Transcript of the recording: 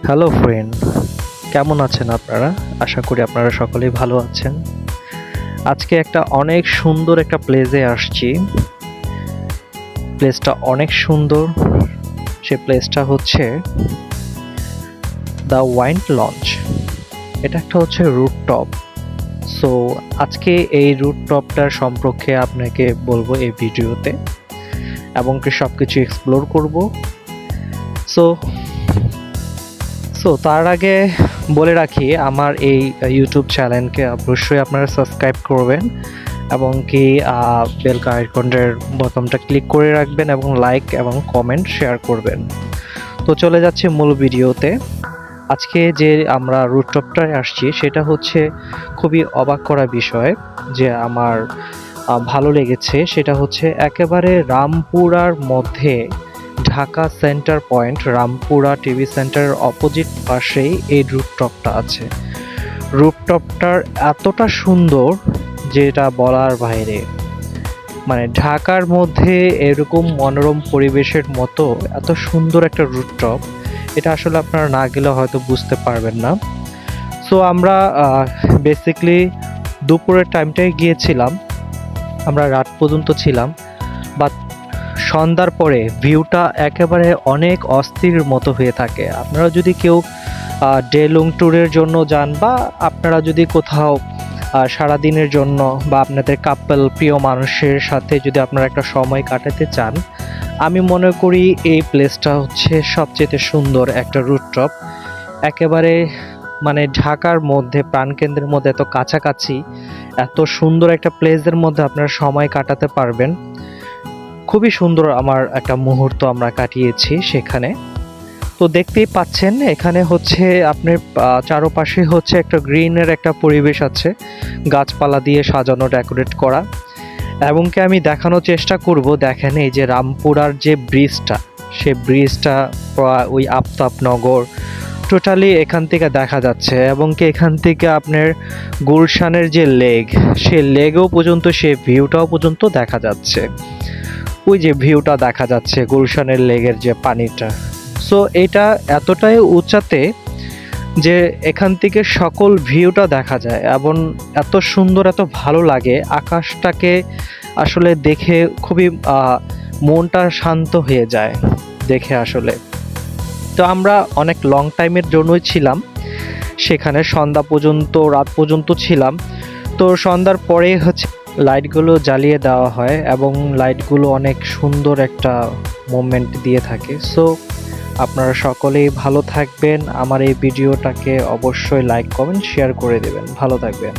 Hello friend, কেমন আছেন আপনারা? আশা করি আপনারা সকলেই ভালো আছেন। আজকে অনেক সুন্দর একটা প্লেসে আসছি। প্লেসটা অনেক সুন্দর। সে প্লেসটা হচ্ছে দ্য ওয়াইন লঞ্চ। এটা হচ্ছে রুফটপ। সো আজকে এই রুফটপটার সম্পর্কে আপনাকে বলবো এই ভিডিওতে, এবং সব কিছু এক্সপ্লোর করব। সো তার আগে বলে রাখি, আমার এই ইউটিউব চ্যানেলকে অবশ্যই আপনারা সাবস্ক্রাইব করবেন এবং কি বেল আইকনের বোতামটা ক্লিক করে রাখবেন এবং লাইক এবং কমেন্ট শেয়ার করবেন। তো চলে যাচ্ছে মূল ভিডিওতে। আজকে যে আমরা রুফটপটায় আসছি সেটা হচ্ছে খুবই অবাক করা বিষয়, যে আমার ভালো লেগেছে। সেটা হচ্ছে একেবারে রামপুরার মধ্যে, Dhaka centre point, Rampura TV সেন্টারের অপোজিট পাশেই এই রুফটপটা আছে। রুফটপটার এতটা সুন্দর যেটা বলার বাইরে। মানে ঢাকার মধ্যে এরকম মনোরম পরিবেশের মতো এত সুন্দর একটা রুফটপ, এটা আসলে আপনারা না গেলে হয়তো বুঝতে পারবেন না। সো আমরা বেসিকলি দুপুরের টাইমটায় গিয়েছিলাম, আমরা রাত পর্যন্ত ছিলাম, বাট সন্ধ্যার পরে ভিউটা একেবারে অনেক অস্থির মতো হয়ে থাকে। আপনারা যদি কেউ ডে লং ট্যুরের জন্য যান, বা আপনারা যদি কোথাও সারাদিনের জন্য, বা আপনাদের কাপল প্রিয় মানুষের সাথে যদি আপনারা একটা সময় কাটাতে চান, আমি মনে করি এই প্লেসটা হচ্ছে সবচেয়ে সুন্দর একটা রুফটপ। একেবারে মানে ঢাকার মধ্যে, প্রাণকেন্দ্রের মধ্যে, এত কাছাকাছি এত সুন্দর একটা প্লেসের মধ্যে আপনারা সময় কাটাতে পারবেন। খুবই সুন্দর আমার একটা মুহূর্ত আমরা কাটিয়েছি সেখানে। তো দেখতেই পাচ্ছেন এখানে হচ্ছে আপনার চারপাশে হচ্ছে একটা গ্রিনের একটা পরিবেশ আছে, গাছপালা দিয়ে সাজানো, ডেকোরেট করা। এবং কি আমি দেখানোর চেষ্টা করব, দেখেন এই যে রামপুরার যে ব্রিজটা, সে ব্রিজটা ওই আফতাবনগর টোটালি এখান থেকে দেখা যাচ্ছে। এবং কি এখান থেকে আপনার গুলশানের যে লেক, সে লেগও পর্যন্ত, সে ভিউটাও পর্যন্ত দেখা যাচ্ছে। ওই যে ভিউটা দেখা যাচ্ছে গুলশানের লেগের যে পানিটা। সো এটা এতটাই উঁচাতে যে এখান থেকে সকল ভিউটা দেখা যায়, এবং এত সুন্দর, এত ভালো লাগে আকাশটাকে আসলে দেখে। খুবই মনটা শান্ত হয়ে যায় দেখে আসলে। তো আমরা অনেক লং টাইমের জন্যই ছিলাম সেখানে, সন্ধ্যা পর্যন্ত, রাত পর্যন্ত ছিলাম। তো সন্ধ্যার পরে হচ্ছে লাইটগুলো জ্বালিয়ে দেওয়া হয়, এবং লাইটগুলো অনেক সুন্দর একটা মোমেন্ট দিয়ে থাকে। সো আপনারা সকলেই ভালো থাকবেন। আমার এই ভিডিওটাকে অবশ্যই লাইক, কমেন্ট, শেয়ার করে দেবেন। ভালো থাকবেন।